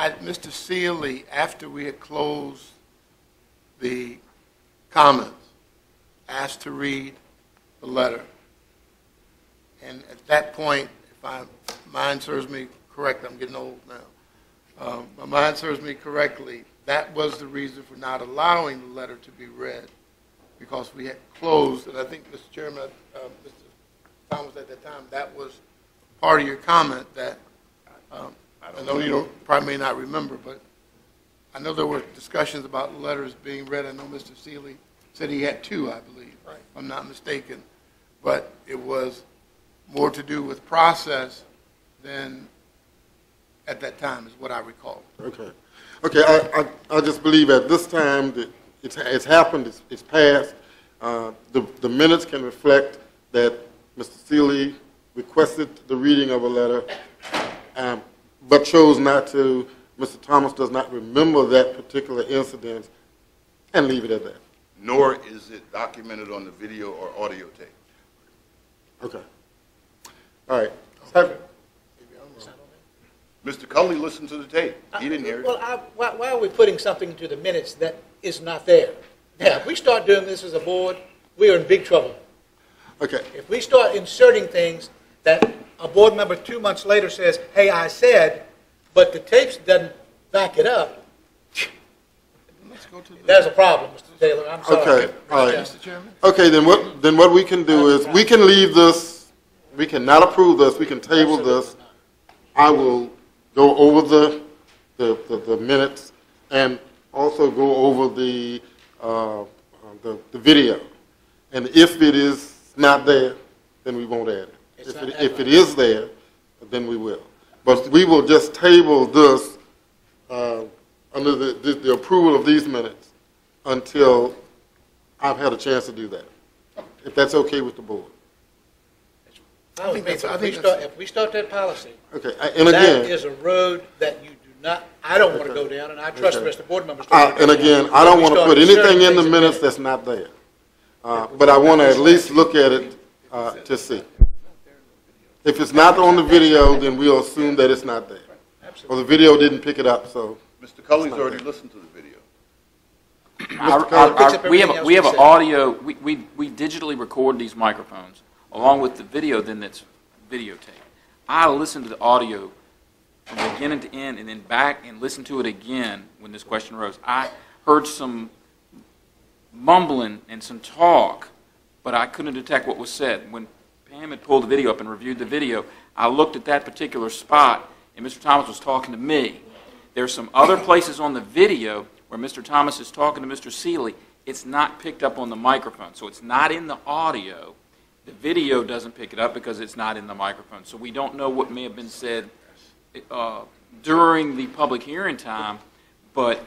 Mr. Seeley, after we had closed the comments, asked to read the letter. And at that point, if my mind serves me correctly, I'm getting old now. My mind serves me correctly, that was the reason for not allowing the letter to be read, because we had closed, and I think, Mr. Chairman, Mr. Thomas, at that time, that was part of your comment that, I know you probably may not remember, but I know there were discussions about letters being read. I know Mr. Seeley said he had two, I believe, right, if I'm not mistaken. But it was more to do with process than at that time, is what I recall. Okay. Okay, I just believe at this time that it's happened, it's passed. The minutes can reflect that Mr. Seeley requested the reading of a letter, but chose not to. Mr. Thomas does not remember that particular incident, and leave it at that. Nor is it documented on the video or audio tape. Okay. All right. Mr. Culley listened to the tape. He didn't hear it. Well, why are we putting something into the minutes that is not there? Now, if we start doing this as a board, we are in big trouble. Okay. If we start inserting things that a board member 2 months later says, hey, I said, but the tapes doesn't back it up, there's a problem, Mr. Taylor. I'm sorry. Okay. All right. Mr. Chairman? Okay, then what we can do is we can leave this, we cannot approve this, we can table this. I will go over the minutes and also go over the video. And if it is not there, then we won't add it. If it is there, then we will. But we will just table this under the approval of these minutes until I've had a chance to do that. If that's okay with the board. If we start that policy, okay, and again, that is a road that you do not, I don't want to go down, and I trust the rest of the board members. And again, I don't want to put anything in the minutes that's not there. But I want to at least look at it to see. If it's not on the video, then we'll assume that it's not there. Or the video didn't pick it up, so. Mr. Culley's already listened to the video. We have an audio, we digitally record these microphones along with the video, then that's videotape. I listened to the audio from beginning to end and then back and listened to it again when this question arose. I heard some mumbling and some talk, but I couldn't detect what was said. When Pam had pulled the video up and reviewed the video, I looked at that particular spot and Mr. Thomas was talking to me. There's some other places on the video where Mr. Thomas is talking to Mr. Seeley. It's not picked up on the microphone, so it's not in the audio. The video doesn't pick it up because it's not in the microphone. So we don't know what may have been said during the public hearing time, but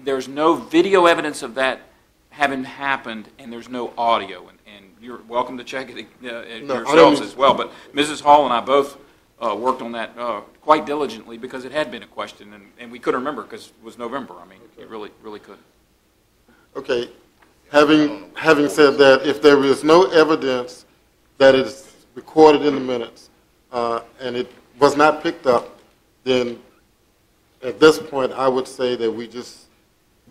there's no video evidence of that having happened, and there's no audio. And you're welcome to check it yourselves as well. But Mrs. Hall and I both worked on that quite diligently because it had been a question, and we couldn't remember because it was November. I mean, it really couldn't. Okay. Having said that, if there is no evidence that it is recorded in the minutes and it was not picked up, then at this point I would say that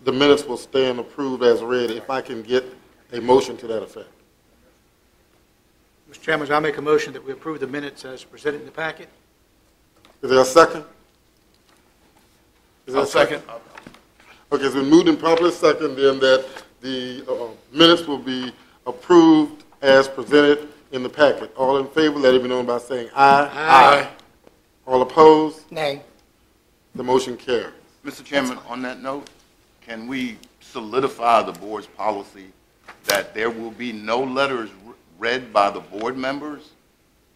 the minutes will stand approved as read if I can get a motion to that effect. Mr. Chairman, I make a motion that we approve the minutes as presented in the packet. Is there a second? I'll second. Okay, it's been moved and properly second then that the minutes will be approved as presented in the packet. All in favor, let it be known by saying aye. Aye. All opposed? Nay. The motion carries. Mr. Chairman, on that note, can we solidify the board's policy that there will be no letters read by the board members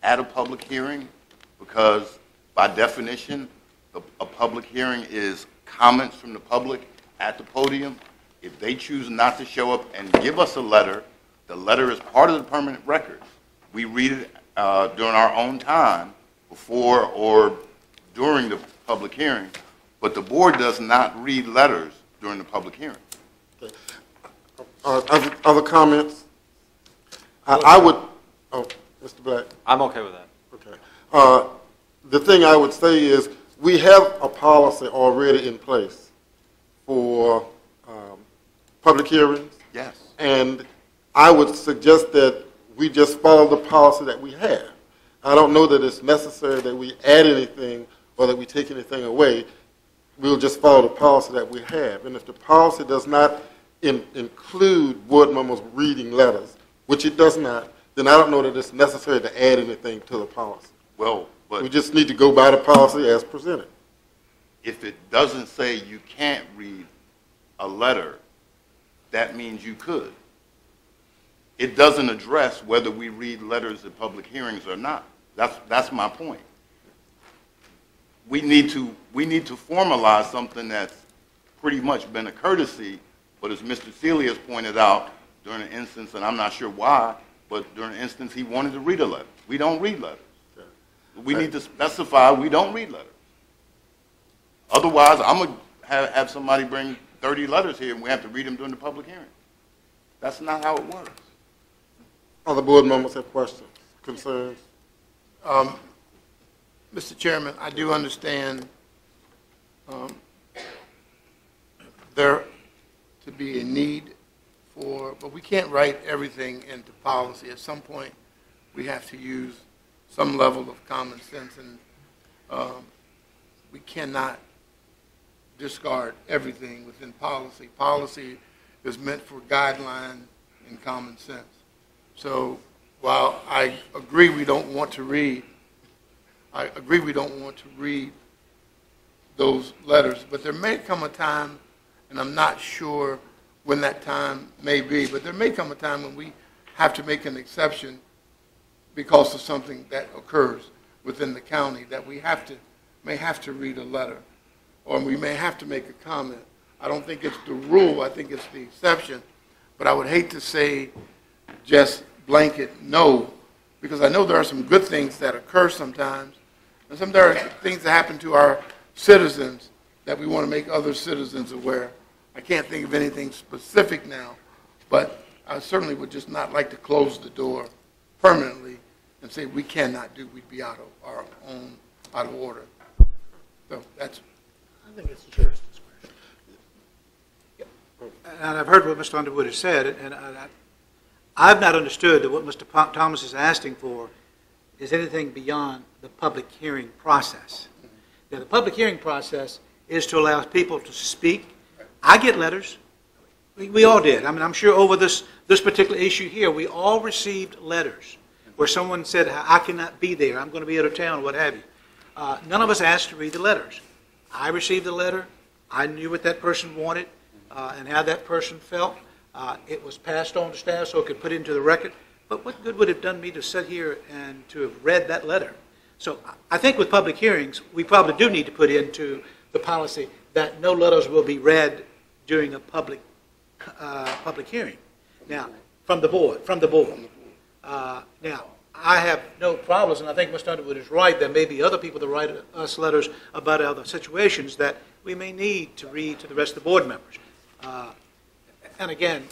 at a public hearing? Because by definition, a public hearing is comments from the public at the podium. If they choose not to show up and give us a letter, the letter is part of the permanent records. We read it during our own time before or during the public hearing, but the board does not read letters during the public hearing. Okay. Other comments? I would, Mr. Black. I'm okay with that. Okay. The thing I would say is we have a policy already in place for public hearings, Yes. and I would suggest that we just follow the policy that we have. I don't know that it's necessary that we add anything or that we take anything away. We'll just follow the policy that we have. And if the policy does not include board members reading letters, which it does not, then I don't know that it's necessary to add anything to the policy. Well, but We just need to go by the policy as presented. if it doesn't say you can't read a letter, that means you could. It doesn't address whether we read letters at public hearings or not. That's my point. We need to formalize something that's pretty much been a courtesy, but as Mr. Seeley has pointed out, during an instance, and I'm not sure why, but during an instance he wanted to read a letter. We don't read letters. We need to specify we don't read letters. Otherwise, I'm going to have somebody bring 30 letters here and we have to read them during the public hearing. That's not how it works. Other board members have questions, concerns? Mr. Chairman, I do understand there to be a need for, but we can't write everything into policy. At some point, we have to use some level of common sense, and we cannot discard everything within policy. Policy is meant for guideline and common sense. So while I agree we don't want to read, those letters, but there may come a time, and I'm not sure when that time may be, but there may come a time when we have to make an exception because of something that occurs within the county, that we may have to read a letter, or we may have to make a comment. I don't think it's the rule, I think it's the exception, but I would hate to say just blanket no, because I know there are some good things that occur sometimes, and there are things that happen to our citizens that we want to make other citizens aware. I can't think of anything specific now, but I certainly would just not like to close the door permanently and say we cannot do, we'd be out of order. So that's. I think it's the chair's discretion. And I've heard what Mr. Underwood has said, and I've not understood that what Mr. Thomas is asking for is anything beyond the public hearing process. Now, the public hearing process is to allow people to speak. I get letters. We all did. I mean, I'm sure over this particular issue here, we all received letters where someone said, I cannot be there, I'm going to be out of town, what have you. None of us asked to read the letters. I received the letter. I knew what that person wanted and how that person felt. It was passed on to staff so it could put into the record. But what good would it have done me to sit here and to have read that letter? So I think with public hearings, we probably do need to put into the policy that no letters will be read during a public hearing. Now, from the board. Now, I have no problems, and I think Mr. Underwood is right. There may be other people that write us letters about other situations that we may need to read to the rest of the board members. And again,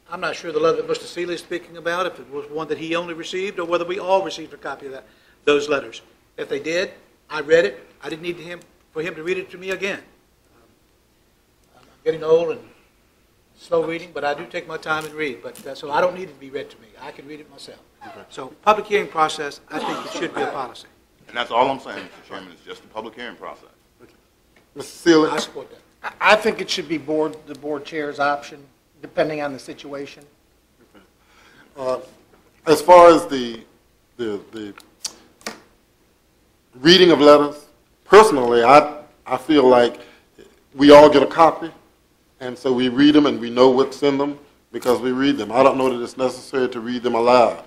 I'm not sure the letter that Mr. Seeley is speaking about, if it was one that he only received, or whether we all received a copy of those letters. If they did, I read it. I didn't need for him to read it to me again. I'm getting old and slow reading, but I do take my time and read. But so I don't need it to be read to me. I can read it myself. Okay. So public hearing process, I think it should be a policy. And that's all I'm saying, Mr. Chairman, it's just the public hearing process. Mr. Seeley? I support that. I think it should be the board chair's option, depending on the situation. As far as the reading of letters, personally, I feel like we all get a copy, and so we read them and we know what's in them because we read them. I don't know that it's necessary to read them aloud.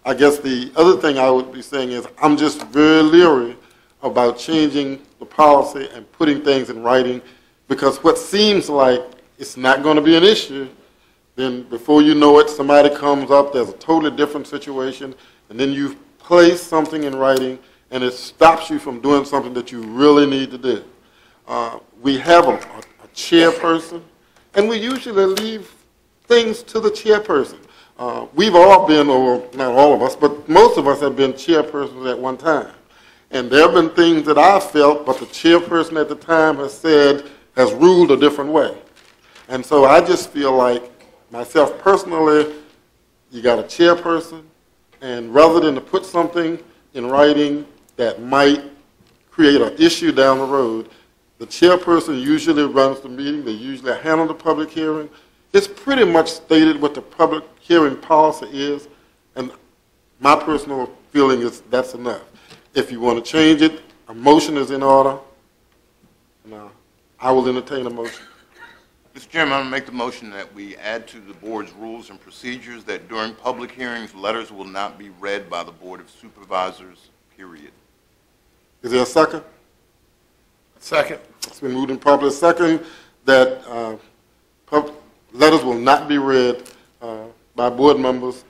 I guess the other thing I would be saying is I'm just very leery about changing the policy and putting things in writing, because what seems like it's not going to be an issue, then before you know it, somebody comes up, there's a totally different situation, and then you place something in writing, and it stops you from doing something that you really need to do. We have a chairperson, and we usually leave things to the chairperson. We've all been, or not all of us, but most of us have been chairpersons at one time. And there have been things that I felt, but the chairperson at the time has ruled a different way. And so I just feel like, myself personally, you got a chairperson, and rather than to put something in writing that might create an issue down the road, the chairperson usually runs the meeting, they usually handle the public hearing. It's pretty much stated what the public hearing policy is, and my personal feeling is that's enough. If you want to change it, a motion is in order. Now, I will entertain a motion. Mr. Chairman, I'm going to make the motion that we add to the board's rules and procedures that during public hearings, letters will not be read by the Board of Supervisors, period. Is there a second? Second. It's been moved and properly second that letters will not be read by board members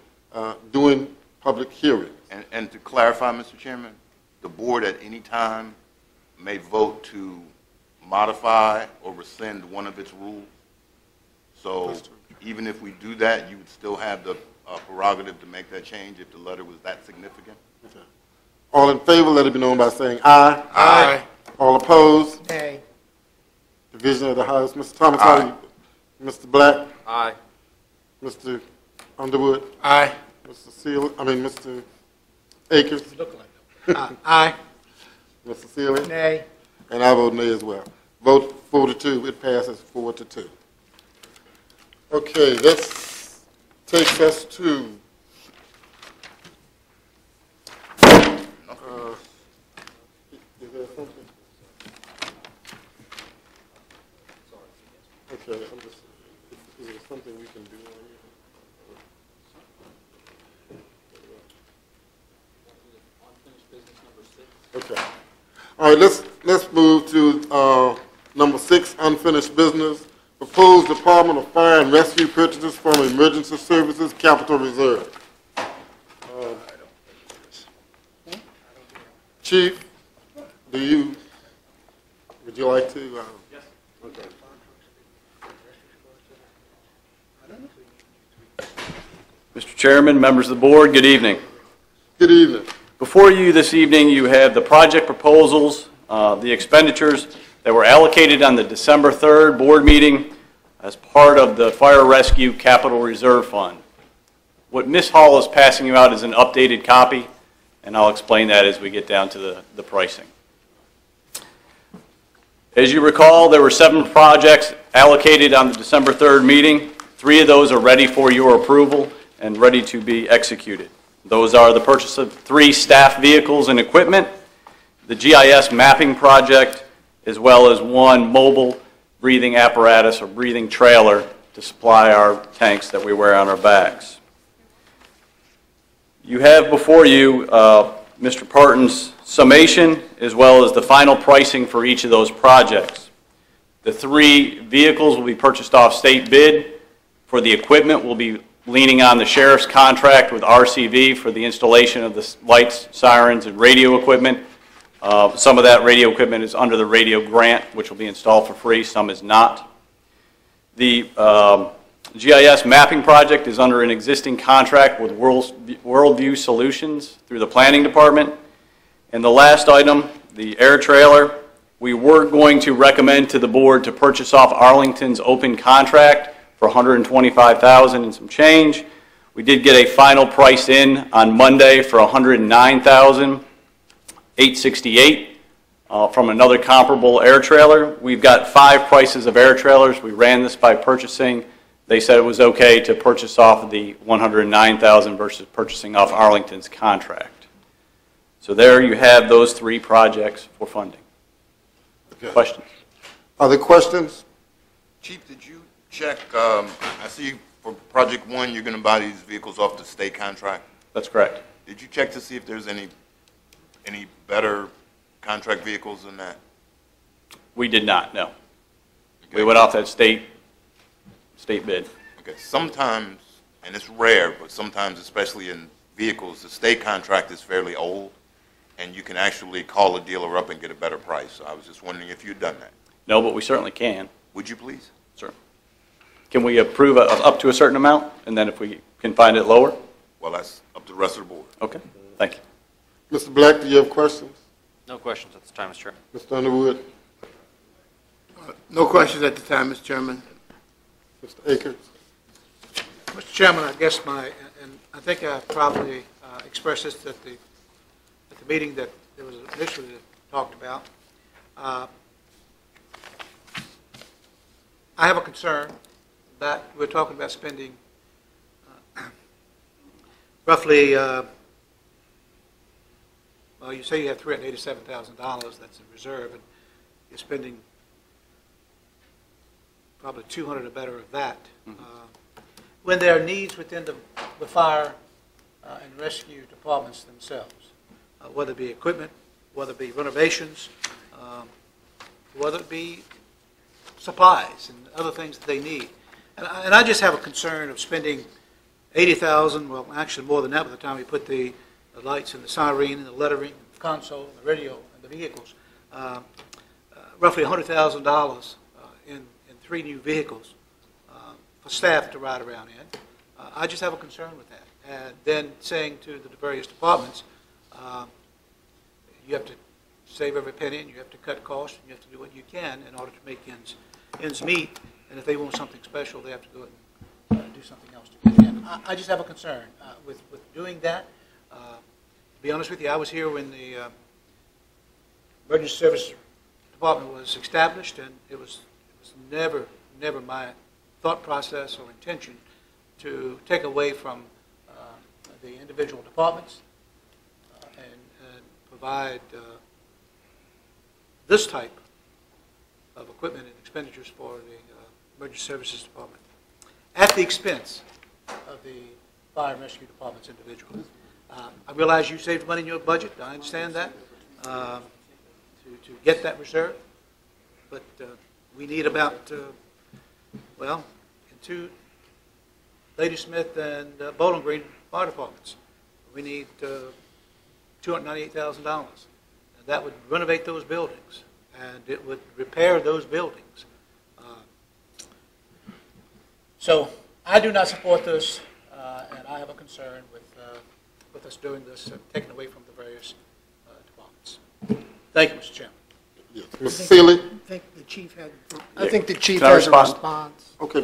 during public hearings. And to clarify, Mr. Chairman, the board at any time may vote to modify or rescind one of its rules. So even if we do that, you would still have the prerogative to make that change if the letter was that significant? Okay. All in favor, let it be known by saying aye. Aye. All opposed? Nay. Division of the House. Mr. Thomas, how do you? Mr. Black? Aye. Mr. Underwood? Aye. Mr. Akers? Aye. Mr. Sealy? Nay. And I vote nay as well. Vote 4-2. It passes 4-2. Okay, this takes us to is there something? Okay, is there something we can do on here? Okay. All right, let's move to number 6, unfinished business. Proposed Department of Fire and Rescue purchases from Emergency Services Capital Reserve. Chief, would you like to? Yes. Okay. Mr. Chairman, members of the board, good evening. Good evening. Before you this evening, you have the project proposals, the expenditures that were allocated on the December 3rd board meeting as part of the Fire Rescue Capital Reserve Fund. What Ms. Hall is passing you out is an updated copy, and I'll explain that as we get down to the pricing. As you recall, there were 7 projects allocated on the December 3rd meeting. 3 of those are ready for your approval and ready to be executed. Those are the purchase of 3 staff vehicles and equipment, the GIS mapping project, as well as 1 mobile breathing apparatus or breathing trailer to supply our tanks that we wear on our backs. You have before you Mr. Parton's summation as well as the final pricing for each of those projects. The 3 vehicles will be purchased off state bid. For the equipment, we'll be leaning on the sheriff's contract with RCV for the installation of the lights, sirens, and radio equipment. Some of that radio equipment is under the radio grant, which will be installed for free. Some is not. The GIS mapping project is under an existing contract with Worldview Solutions through the planning department. And the last item, the air trailer, we were going to recommend to the board to purchase off Arlington's open contract for $125,000 and some change. We did get a final price in on Monday for $109,868 from another comparable air trailer. We've got 5 prices of air trailers. We ran this by purchasing. They said it was okay to purchase off the $109,000 versus purchasing off Arlington's contract. So there you have those 3 projects for funding. Okay. Questions? Are there questions? Chief, did you check, I see for Project 1, you're going to buy these vehicles off the state contract. That's correct. Did you check to see if there's any better contract vehicles than that? We did not, no. Okay. We went off that state bid. Okay, sometimes, and it's rare, but sometimes, especially in vehicles, the state contract is fairly old, and you can actually call a dealer up and get a better price. So I was just wondering if you'd done that. No, but we certainly can. Would you please? Sure. Can we approve up to a certain amount, and then if we can find it lower? Well, that's up to the rest of the board. Okay, thank you. Mr. Black, do you have questions? No questions at this time, Mr. Chairman. Mr. Underwood, No questions at the time, Mr. Chairman. Mr. Akers. Mr. Chairman, I guess and I think I probably expressed this at the meeting that there was initially talked about. I have a concern that we're talking about spending roughly, well, you say you have $387,000 that's in reserve, and you're spending probably 200 or better of that. When there are needs within the fire and rescue departments themselves, whether it be equipment, whether it be renovations, whether it be supplies and other things that they need. And I just have a concern of spending $80,000, well, actually more than that by the time we put the lights and the siren and the lettering, the console, and the radio, and the vehicles, roughly $100,000 in 3 new vehicles for staff to ride around in. I just have a concern with that. And then saying to the various departments, you have to save every penny, and you have to cut costs, and you have to do what you can in order to make ends meet. And if they want something special, they have to go and do something else to get it in. I just have a concern with doing that. To be honest with you, I was here when the emergency service department was established, and it was never my thought process or intention to take away from the individual departments and provide this type of equipment and expenditures for the emergency services department at the expense of the fire and rescue departments individually. I realize you saved money in your budget. I understand that, to get that reserve. But we need about, well, in 2 Lady Smith and Bowling Green fire departments, we need $298,000. And that would renovate those buildings, and it would repair those buildings. So I do not support this, and I have a concern with us doing this and taking away from the various departments. Thank you, Mr. Chairman. Yes. Mr. Seeley? I think the chief Can I has a respond? response. Okay.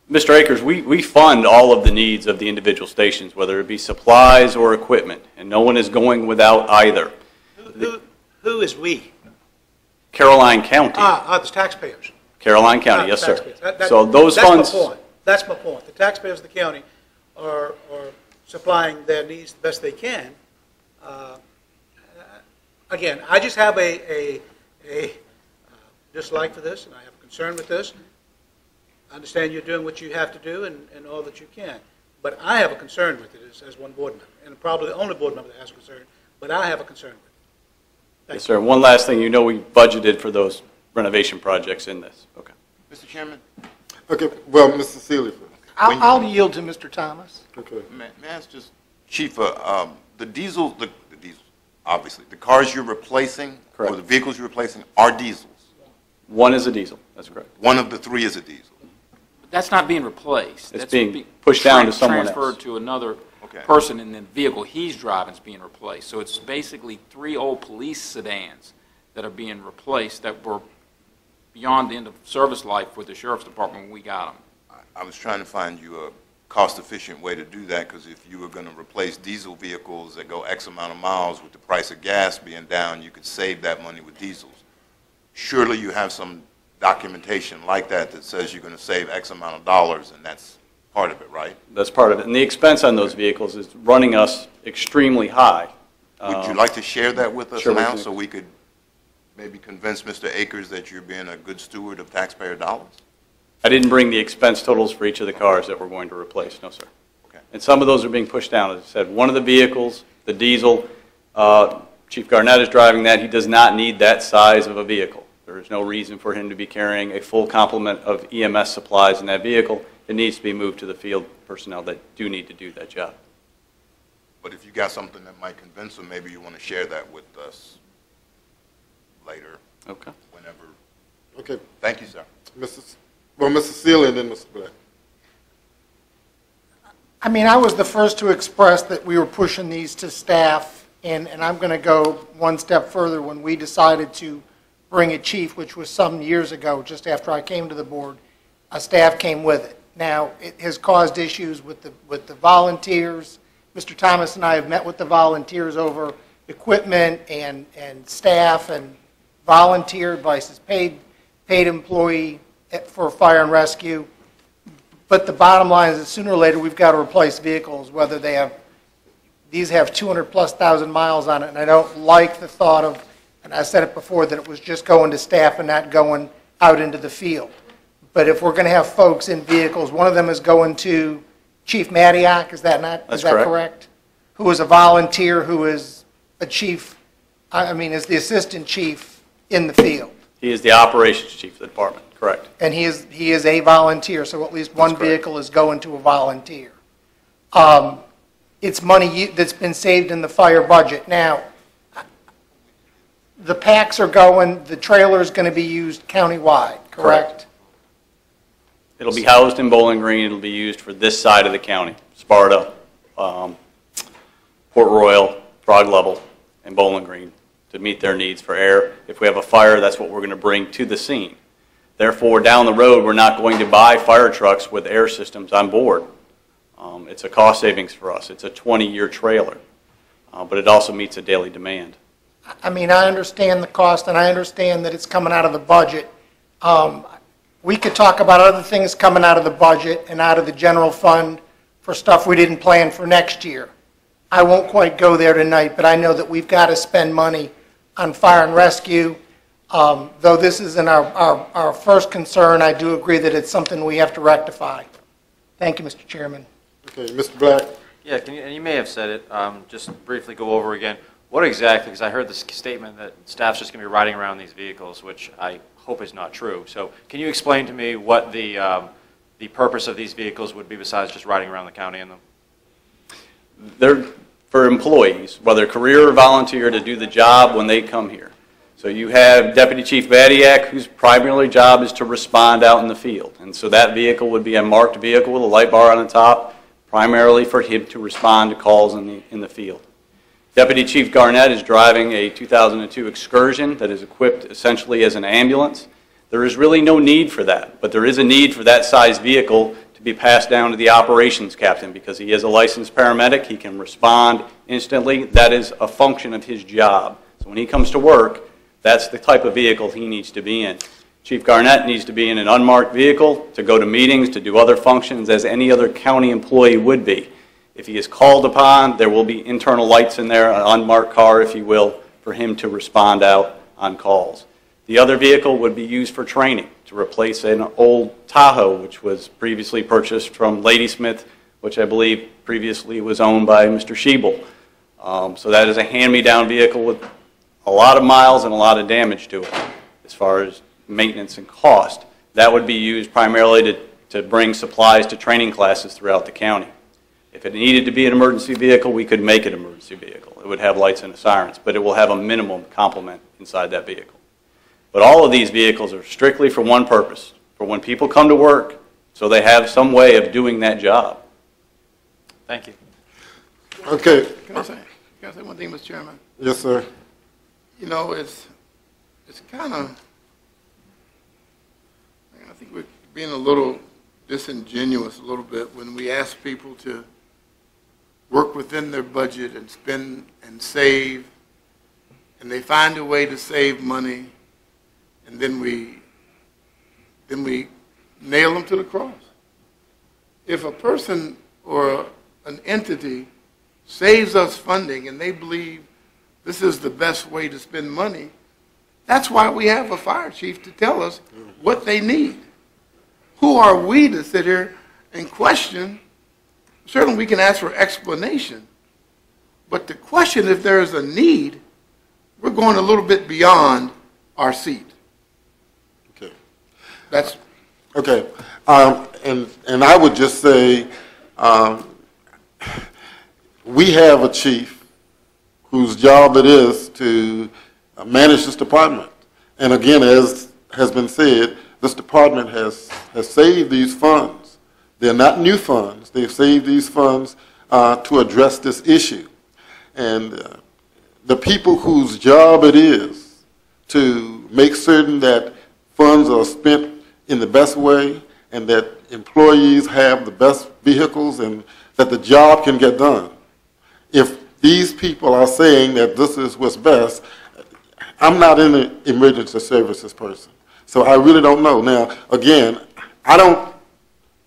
Mr. Akers, we fund all of the needs of the individual stations, whether it be supplies or equipment, and no one is going without either. Who is we? Caroline County. The taxpayers. Caroline County, yes, sir. Taxpayers. So those that's funds. My point. That's my point. The taxpayers of the county are supplying their needs the best they can. Again, I just have a dislike for this, and I have a concern with this. I understand you're doing what you have to do and all that you can. But I have a concern with it as one board member, and probably the only board member that has a concern, but I have a concern with it. Yes, sir. One last thing, we budgeted for those renovation projects in this. Okay. Mr. Chairman? Okay, well, Mr. Seeley first. I'll yield to Mr. Thomas. Okay. May I ask just, Chief, the diesel, obviously, the cars you're replacing, Correct. or the vehicles you're replacing are diesels? One is a diesel, that's correct. One of the 3 is a diesel? But that's not being replaced. It's That's being pushed down to someone else. Transferred to another Okay. person, and then the vehicle he's driving is being replaced. So it's basically 3 old police sedans that are being replaced that were beyond the end of service life for the sheriff's department when we got them. I was trying to find you a cost-efficient way to do that, because if you were going to replace diesel vehicles that go X amount of miles with the price of gas being down, you could save that money with diesels. Surely you have some documentation like that that says you're going to save X amount of dollars, and that's part of it, right? That's part of it. And the expense on those vehicles is running us extremely high. Would you like to share that with us Sure, we now, can. so we could maybe convince Mr. Akers that you're being a good steward of taxpayer dollars? I didn't bring the expense totals for each of the cars that we're going to replace, no, sir. Okay. And some of those are being pushed down. As I said, one of the vehicles, the diesel, Chief Garnett is driving that. He does not need that size of a vehicle. There is no reason for him to be carrying a full complement of EMS supplies in that vehicle. It needs to be moved to the field personnel that do need to do that job. But if you got something that might convince them, maybe you want to share that with us later, Okay. whenever. Okay, Thank you, sir. Mr. Seeley and then Mr. Black. I mean, I was the first to express that we were pushing these to staff And I'm going to go one step further. When we decided to bring a chief, which was some years ago, just after I came to the board, a staff came with it. Now, it has caused issues with the volunteers. Mr. Thomas and I have met with the volunteers over equipment and staff and volunteer advice, paid employee for fire and rescue. But the bottom line is that sooner or later we've got to replace vehicles, whether they have, these have 200,000+ miles on it, and I don't like the thought of, and I said it before, that it was just going to staff and not going out into the field. But if we're going to have folks in vehicles, one of them is going to Chief Mattiak, is that not? That's is that correct? Who is a volunteer, who is a chief, is the assistant chief in the field. He is the operations chief of the department, correct. And he is a volunteer, so at least one That's correct. vehicle is going to a volunteer. It's money that's been saved in the fire budget. Now, the packs are going, the trailer is going to be used countywide, correct? It'll be housed in Bowling Green. It'll be used for this side of the county, Sparta, Port Royal, Frog Level, and Bowling Green, to meet their needs for air. If we have a fire, that's what we're going to bring to the scene. Therefore, down the road, we're not going to buy fire trucks with air systems on board. It's a cost savings for us. It's a 20-year trailer, but it also meets a daily demand. I understand the cost, and I understand that it's coming out of the budget. We could talk about other things coming out of the budget and out of the general fund for stuff we didn't plan for next year. I won't quite go there tonight, but I know that we've got to spend money on fire and rescue. Though this isn't our first concern, I do agree that it's something we have to rectify. Thank you, Mr. Chairman. Okay, Mr. Black. Yeah, and you may have said it, just briefly go over again. What exactly, because I heard this statement that staff's just going to be riding around these vehicles, which I hope is not true. So can you explain to me what the purpose of these vehicles would be besides just riding around the county in them? They're for employees, whether career or volunteer, to do the job when they come here. So you have Deputy Chief Mattiak, whose primary job is to respond out in the field. And so that vehicle would be a marked vehicle with a light bar on the top, primarily for him to respond to calls in the field. Deputy Chief Garnett is driving a 2002 Excursion that is equipped essentially as an ambulance. There is really no need for that, but there is a need for that size vehicle to be passed down to the operations captain because he is a licensed paramedic. He can respond instantly. That is a function of his job. So when he comes to work, that's the type of vehicle he needs to be in. Chief Garnett needs to be in an unmarked vehicle to go to meetings, to do other functions as any other county employee would be. If he is called upon, there will be internal lights in there, an unmarked car, if you will, for him to respond out on calls. The other vehicle would be used for training to replace an old Tahoe, which was previously purchased from Ladysmith, which I believe previously was owned by Mr. Schiebel. So that is a hand-me-down vehicle with a lot of miles and a lot of damage to it as far as maintenance and cost. That would be used primarily to bring supplies to training classes throughout the county. If it needed to be an emergency vehicle, we could make it an emergency vehicle. It would have lights and sirens, but it will have a minimum complement inside that vehicle. But all of these vehicles are strictly for one purpose, for when people come to work, so they have some way of doing that job. Thank you. Okay. Can I say one thing, Mr. Chairman? Yes, sir. You know, it's kind of, I think we're being a little disingenuous a little bit when we ask people to work within their budget and spend and save, and they find a way to save money, and then we nail them to the cross. If a person or an entity saves us funding and they believe this is the best way to spend money, that's why we have a fire chief to tell us what they need. Who are we to sit here and question? Certainly we can ask for explanation, but to question if there is a need, we're going a little bit beyond our seat. Okay. That's okay. And I would just say we have a chief whose job it is to manage this department. And again, as has been said, this department has saved these funds. They're not new funds. They've saved these funds to address this issue. And the people whose job it is to make certain that funds are spent in the best way and that employees have the best vehicles and that the job can get done. If these people are saying that this is what's best, I'm not in the emergency services person, so I really don't know. Now, again, I don't,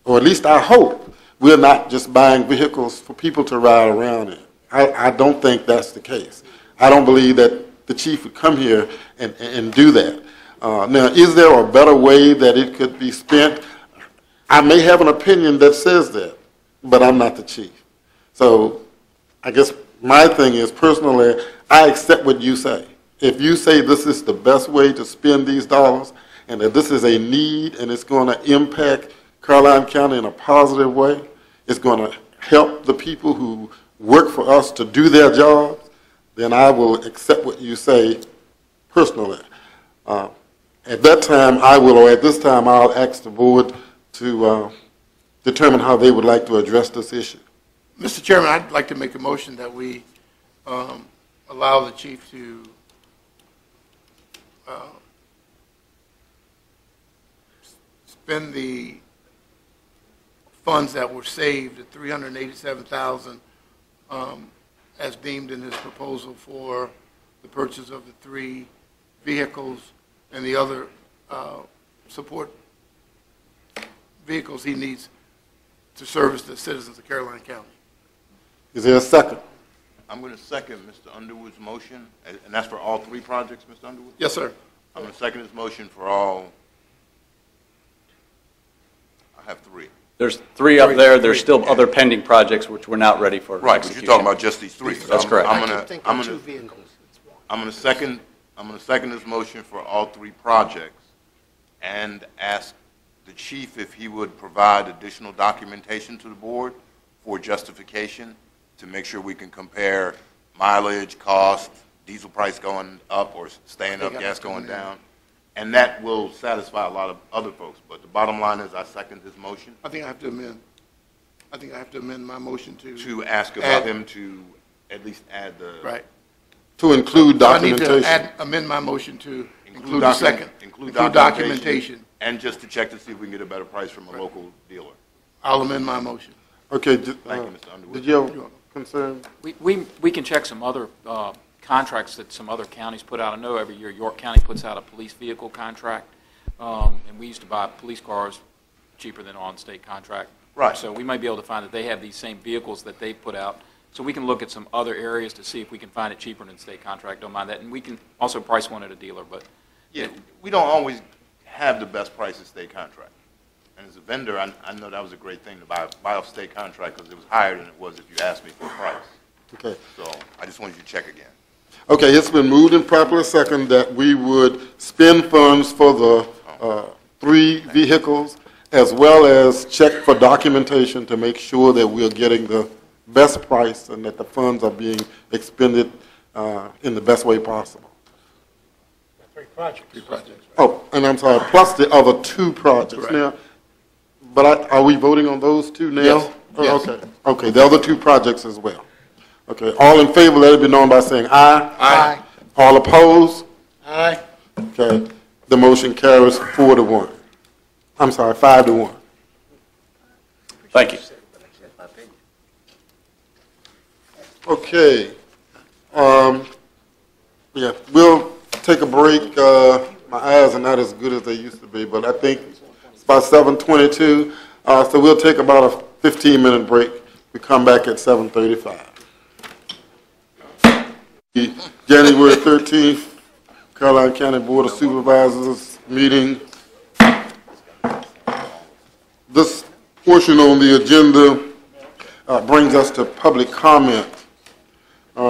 or at least I hope, we're not just buying vehicles for people to ride around in. I don't think that's the case. I don't believe that the chief would come here and do that. Now, is there a better way that it could be spent? I may have an opinion that says that, but I'm not the chief. So I guess my thing is, personally, I accept what you say. If you say this is the best way to spend these dollars and that this is a need and it's going to impact Caroline County in a positive way, it's going to help the people who work for us to do their jobs, then I will accept what you say personally. At that time, I will, or at this time, I'll ask the board to determine how they would like to address this issue. Mr. Chairman, I'd like to make a motion that we allow the chief to spend the funds that were saved, the $387,000, as deemed in his proposal for the purchase of the 3 vehicles and the other support vehicles he needs to service the citizens of Caroline County. Is there a second? I'm going to second Mr. Underwood's motion, and that's for all 3 projects, Mr. Underwood? Yes, sir. I'm going to second his motion for all. I have 3. There's 3 up there. There's still other pending projects which we're not ready for. Right, but you're talking about just these 3. That's correct. I'm going to second his motion for all 3 projects and ask the chief if he would provide additional documentation to the board for justification to make sure we can compare mileage, cost, diesel price going up or staying up, gas going down. And that will satisfy a lot of other folks. But the bottom line is I second his motion. I think I have to amend my motion To ask about him to at least add the. Right. To include documentation. I need to amend my motion to include the second. Include documentation. And just to check to see if we can get a better price from a local dealer. I'll amend my motion. Okay. Thank you, Mr. Underwood. Did you have a concern? We can check some other contracts that some other counties put out. I know every year York County puts out a police vehicle contract, and we used to buy police cars cheaper than on-state contract. Right. So we might be able to find that they have these same vehicles that they put out. So we can look at some other areas to see if we can find it cheaper than state contract. Don't mind that. And we can also price one at a dealer. But Yeah, we don't always have the best price at state contract. And as a vendor, I know that was a great thing to buy off state contract because it was higher than it was if you asked me for a price. Okay. So I just wanted you to check again. Okay, it's been moved and properly second that we would spend funds for the 3 vehicles as well as check for documentation to make sure that we're getting the best price and that the funds are being expended in the best way possible. 3 projects. 3 projects. Oh, and I'm sorry, plus the other 2 projects. Correct. Now, but are we voting on those 2 now? Yes. Oh, Yes. okay. Okay, the other 2 projects as well. Okay, all in favor, let it be known by saying aye. Aye. All opposed? Aye. Okay, the motion carries 4-1. I'm sorry, 5-1. Thank you. Okay, yeah, we'll take a break. My eyes are not as good as they used to be, but I think it's about 7:22. So we'll take about a 15-minute break. We come back at 7:35. The January 13th, Caroline County Board of Supervisors meeting. This portion on the agenda brings us to public comment.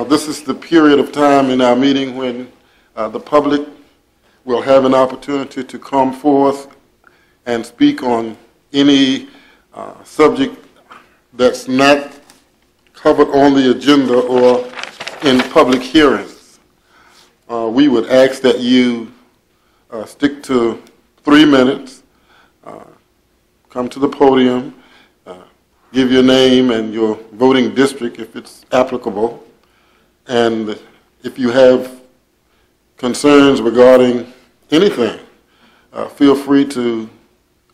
This is the period of time in our meeting when the public will have an opportunity to come forth and speak on any subject that's not covered on the agenda or in public hearings. We would ask that you stick to 3 minutes, come to the podium, give your name and your voting district if it's applicable, and if you have concerns regarding anything, feel free to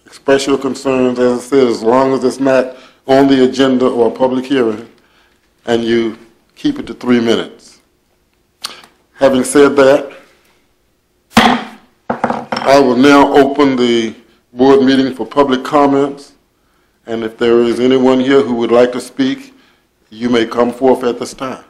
express your concerns, as I said, as long as it's not on the agenda or a public hearing, and you keep it to 3 minutes. Having said that, I will now open the board meeting for public comments, and if there is anyone here who would like to speak, you may come forth at this time.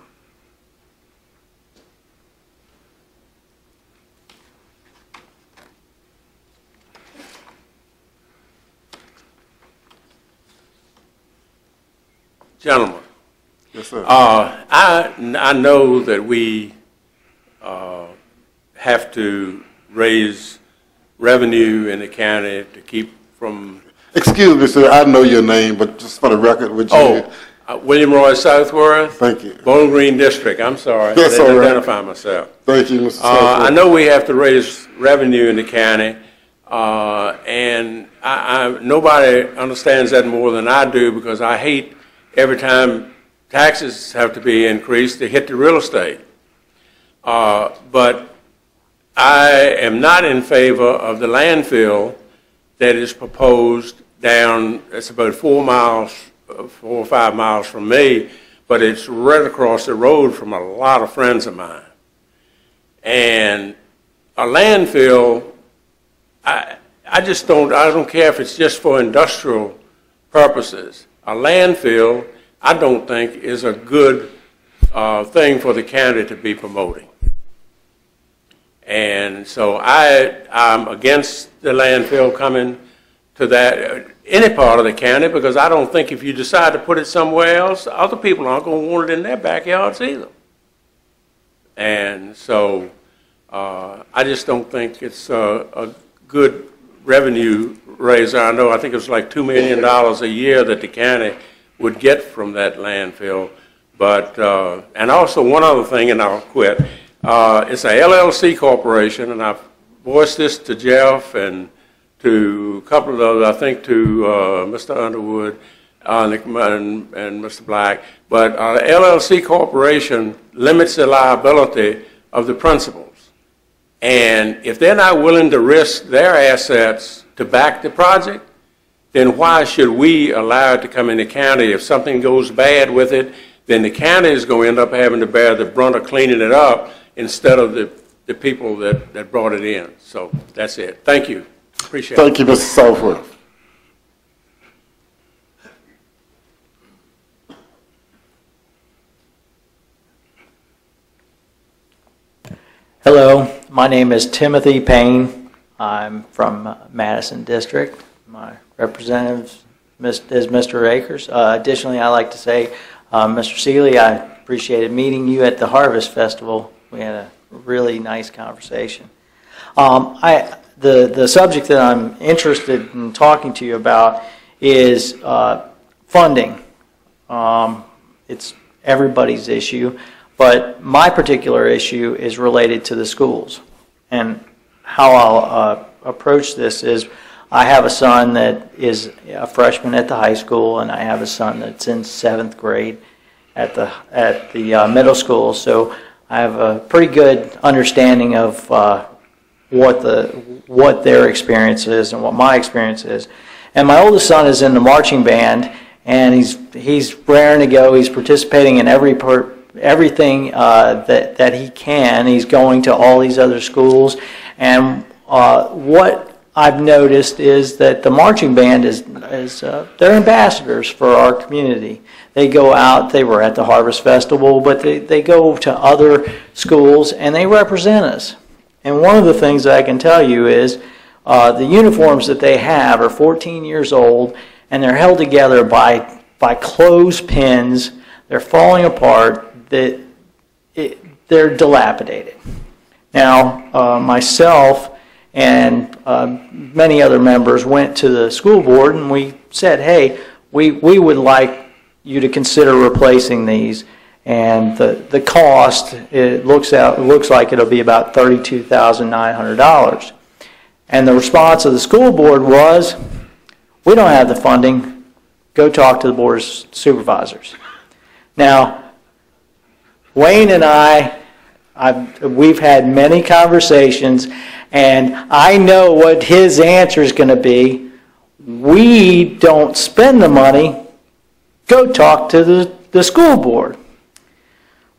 Gentlemen, Yes, sir. I know that we have to raise revenue in the county to keep from... Excuse me, sir, I know your name, but just for the record, would you... William Roy Southworth. Thank you. Bowling Green District, I'm sorry. That's I didn't all right. identify myself. Thank you, Mr. Southworth. I know we have to raise revenue in the county, and nobody understands that more than I do, because I hate every time taxes have to be increased to hit the real estate. But I am not in favor of the landfill that is proposed down, it's about 4 or 5 miles from me, but it's right across the road from a lot of friends of mine. And a landfill, I don't care if it's just for industrial purposes. A landfill, I don't think, is a good thing for the county to be promoting. And so I'm against the landfill coming to that, any part of the county, because I don't think if you decide to put it somewhere else, other people aren't going to want it in their backyards either. And so I just don't think it's a good revenue raiser. I think it was like $2 million a year that the county would get from that landfill. But, and also one other thing, and I'll quit. It's a LLC corporation, and I've voiced this to Jeff and to a couple of others, I think to Mr. Underwood and Mr. Black. But LLC corporation limits the liability of the principals. And if they're not willing to risk their assets to back the project, then why should we allow it to come in the county? If something goes bad with it, then the county is going to end up having to bear the brunt of cleaning it up instead of the people that brought it in. So that's it. Thank you. Appreciate it. Thank you, Mr. Southworth. Hello, my name is Timothy Payne. I'm from Madison District. My representative is Mr. Akers. Additionally, I'd like to say, Mr. Seeley, I appreciated meeting you at the Harvest Festival. We had a really nice conversation. The subject that I'm interested in talking to you about is funding. It's everybody's issue, but my particular issue is related to the schools. And how I'll approach this is, I have a son that is a freshman at the high school, and I have a son that's in 7th grade at the middle school. So I have a pretty good understanding of what their experience is and what my experience is. And my oldest son is in the marching band, and he's raring to go. He's participating in everything that he can. He's going to all these other schools, and what I've noticed is that the marching band they're ambassadors for our community. They go out, they were at the Harvest Festival, but they go to other schools and they represent us. And one of the things that I can tell you is the uniforms that they have are 14 years old, and they're held together by clothespins. They're falling apart. They're dilapidated. Now, myself and many other members went to the school board, and we said, hey, we would like you to consider replacing these. And the cost, it looks like it'll be about $32,900. And the response of the school board was, we don't have the funding. Go talk to the Board of Supervisors. Now, Wayne and I we've had many conversations, and I know what his answer is going to be. We don't spend the money. Go talk to the school board.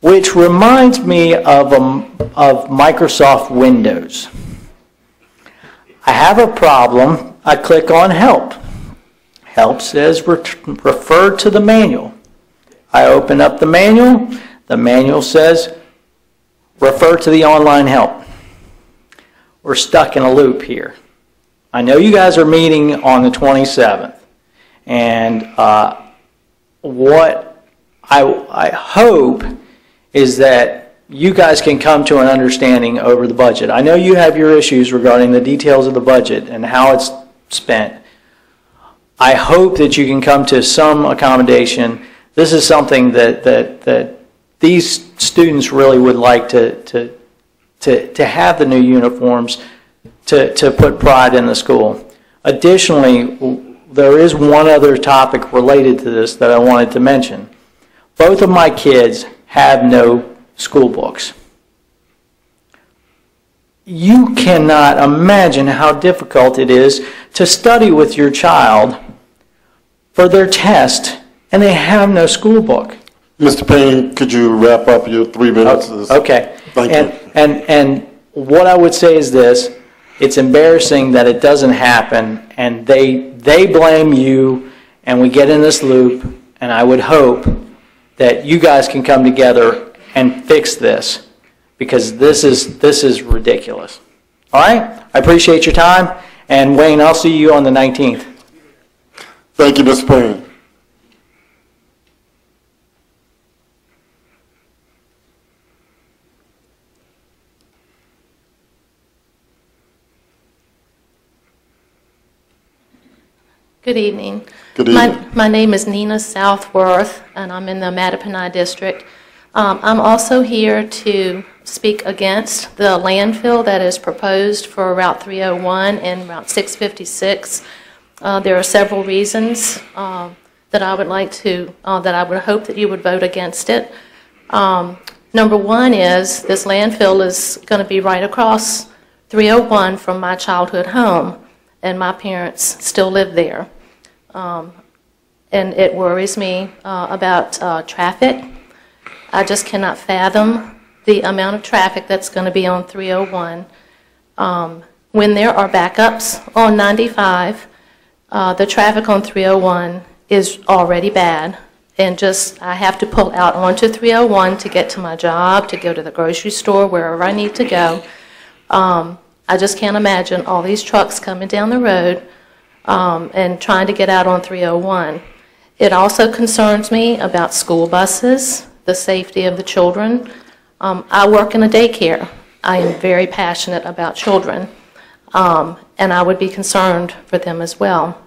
Which reminds me of Microsoft Windows. I have a problem. I click on Help. Help says refer to the manual. I open up the manual. The manual says refer to the online help. We're stuck in a loop here. I know you guys are meeting on the 27th, and what I hope is that you guys can come to an understanding over the budget. I know you have your issues regarding the details of the budget and how it's spent. I hope that you can come to some accommodation. This is something that these students really would like to have the new uniforms, to put pride in the school. Additionally, there is one other topic related to this that I wanted to mention. Both of my kids have no school books. You cannot imagine how difficult it is to study with your child for their test, and they have no school book. Mr. Payne, could you wrap up your 3 minutes? Okay. Thank you. And what I would say is this: it's embarrassing that it doesn't happen, and they blame you, and we get in this loop, and I would hope that you guys can come together and fix this, because this is ridiculous. All right? I appreciate your time, and Wayne, I'll see you on the 19th. Thank you, Mr. Payne. Good evening. Good evening. My name is Nina Southworth, and I'm in the Mattaponi District. I'm also here to speak against the landfill that is proposed for Route 301 and Route 656. There are several reasons that I would like to, that I would hope that you would vote against it. Number one is this landfill is going to be right across 301 from my childhood home, and my parents still live there. And it worries me about traffic. I just cannot fathom the amount of traffic that's going to be on 301. When there are backups on 95, the traffic on 301 is already bad. And I have to pull out onto 301 to get to my job, to go to the grocery store, wherever I need to go. I just can't imagine all these trucks coming down the road and trying to get out on 301. It also concerns me about school buses, the safety of the children. I work in a daycare. I am very passionate about children, and I would be concerned for them as well.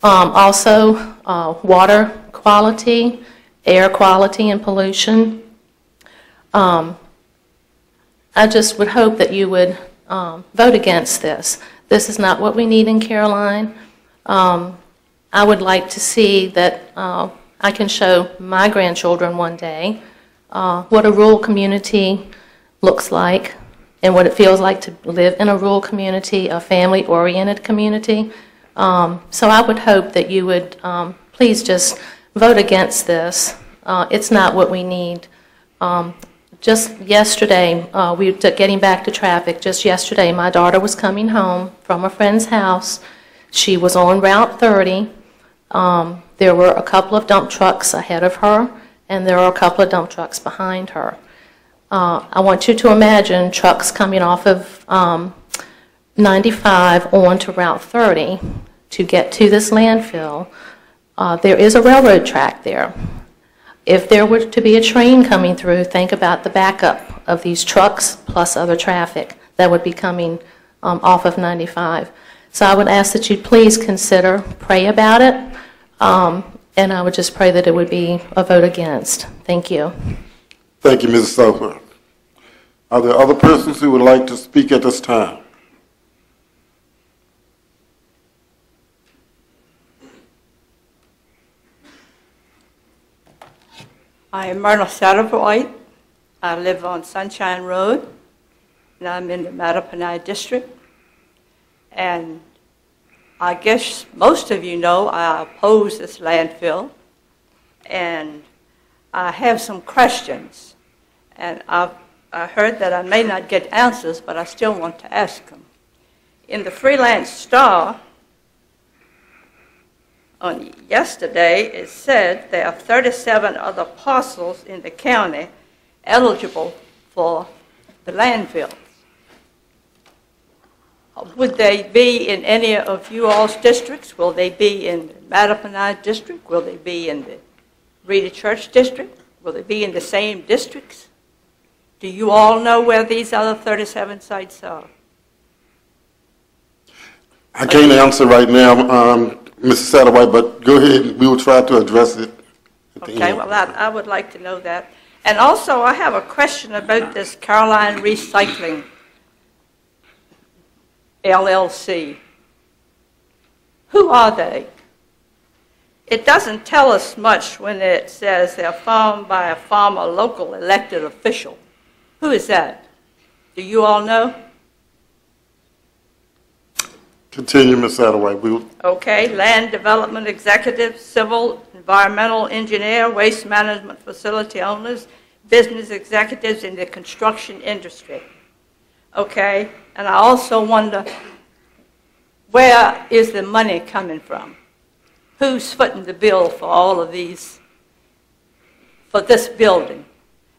Also, water quality, air quality, and pollution. I just would hope that you would vote against this. This is not what we need in Caroline. I would like to see that I can show my grandchildren one day what a rural community looks like and what it feels like to live in a rural community, a family-oriented community. So I would hope that you would please just vote against this. It's not what we need. Just yesterday, getting back to traffic, just yesterday my daughter was coming home from a friend's house. She was on Route 30. There were a couple of dump trucks ahead of her, and there were a couple of dump trucks behind her. I want you to imagine trucks coming off of 95 onto Route 30 to get to this landfill. There is a railroad track there. If there were to be a train coming through, think about the backup of these trucks plus other traffic that would be coming off of 95. So I would ask that you please consider, pray about it, and I would just pray that it would be a vote against. Thank you. Thank you, Mrs. Southworth. Are there other persons who would like to speak at this time? I am Myrna Satterwhite. I live on Sunshine Road, and I'm in the Mattaponi district. And I guess most of you know I oppose this landfill, and I have some questions. And I heard that I may not get answers, but I still want to ask them. In the Freelance Star, on yesterday, it said there are 37 other parcels in the county eligible for the landfills. Would they be in any of you all's districts? Will they be in the Mattaponi district? Will they be in the Reedy Church district? Will they be in the same districts? Do you all know where these other 37 sites are? I can't answer right now, Mrs. Satterwhite, but go ahead. We will try to address it at the Okay, end. well, I would like to know that. And also, I have a question about this Caroline Recycling LLC. Who are they? It doesn't tell us much when it says they're formed by a former local elected official. Who is that? Do you all know? Continue, Ms. Satterwhite. We will, Okay, land development executive, civil, environmental engineer, waste management facility owners, business executives in the construction industry. Okay, and I also wonder, where is the money coming from? Who's footing the bill for all of these, for this building?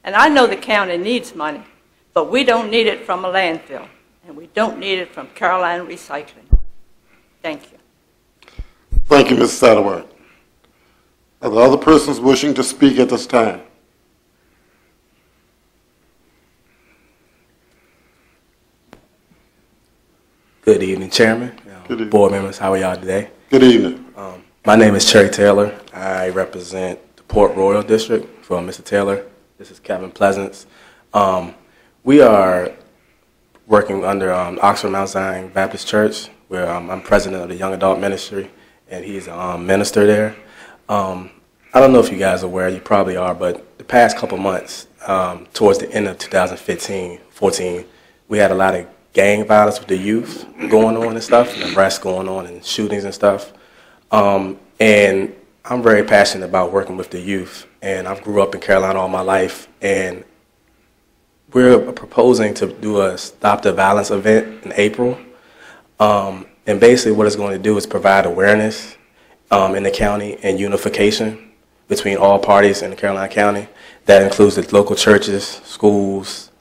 And I know the county needs money, but we don't need it from a landfill, and we don't need it from Caroline Recycling. Thank you. thank you, Ms. Satterwhite. Are there other persons wishing to speak at this time? Good evening, Chairman, Good evening. board members. How are y'all today? Good evening. My name is Cherry Taylor. I represent the Port Royal District for Mr. Taylor. This is Kevin Pleasance. We are working under Oxford Mount Zion Baptist Church, where I'm president of the Young Adult Ministry, and he's a minister there. I don't know if you guys are aware, you probably are, but the past couple months, towards the end of 2015-14, we had a lot of gang violence with the youth going on and stuff, and arrests going on and shootings and stuff. And I'm very passionate about working with the youth, and I've grew up in Carolina all my life, and we're proposing to do a Stop the Violence event in April. And basically what it's going to do is provide awareness in the county and unification between all parties in the Carolina County. That includes the local churches, schools,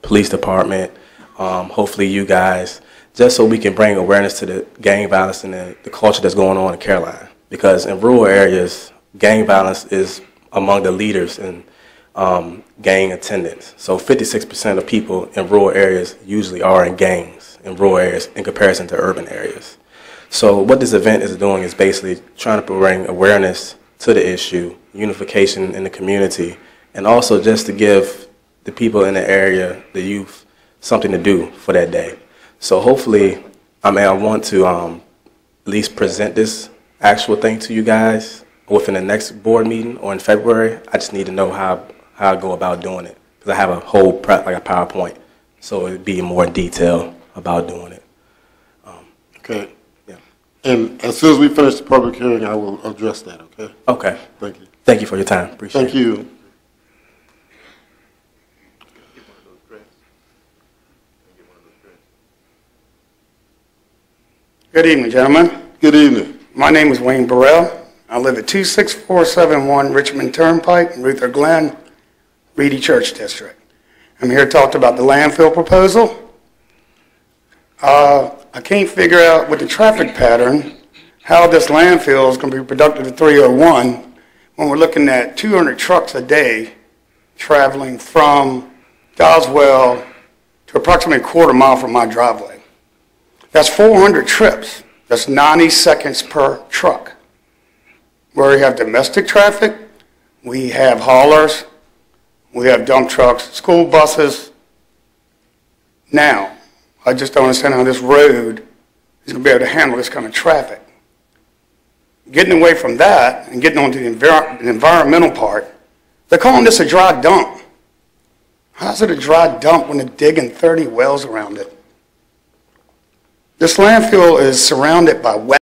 police department, hopefully you guys, just so we can bring awareness to the gang violence and the culture that's going on in Carolina. Because in rural areas, gang violence is among the leaders in gang attendance. So 56% of people in rural areas usually are in gangs in rural areas in comparison to urban areas. So what this event is doing is basically trying to bring awareness to the issue, unification in the community, and also just to give the people in the area, the youth, something to do for that day. So hopefully, I want to at least present this actual thing to you guys within the next board meeting or in February. I just need to know how I go about doing it, because I have a whole prep, like a PowerPoint, so it'd be more detail about doing it. Okay. Yeah. And as soon as we finish the public hearing, I will address that, okay? Okay. Thank you. Thank you for your time. Appreciate it. Thank you. Good evening, gentlemen. Good evening. My name is Wayne Burrell. I live at 26471 Richmond Turnpike in Ruther Glen, Reedy Church District. I'm here to talk about the landfill proposal. I can't figure out with the traffic pattern how this landfill is going to be productive at 301 when we're looking at 200 trucks a day traveling from Goswell to approximately a quarter mile from my driveway. That's 400 trips. That's 90 seconds per truck. Where we have domestic traffic, we have haulers, we have dump trucks, school buses. Now, I just don't understand how this road is going to be able to handle this kind of traffic. Getting away from that and getting onto the environmental part, they're calling this a dry dump. How's it a dry dump when they're digging 30 wells around it? This landfill is surrounded by wet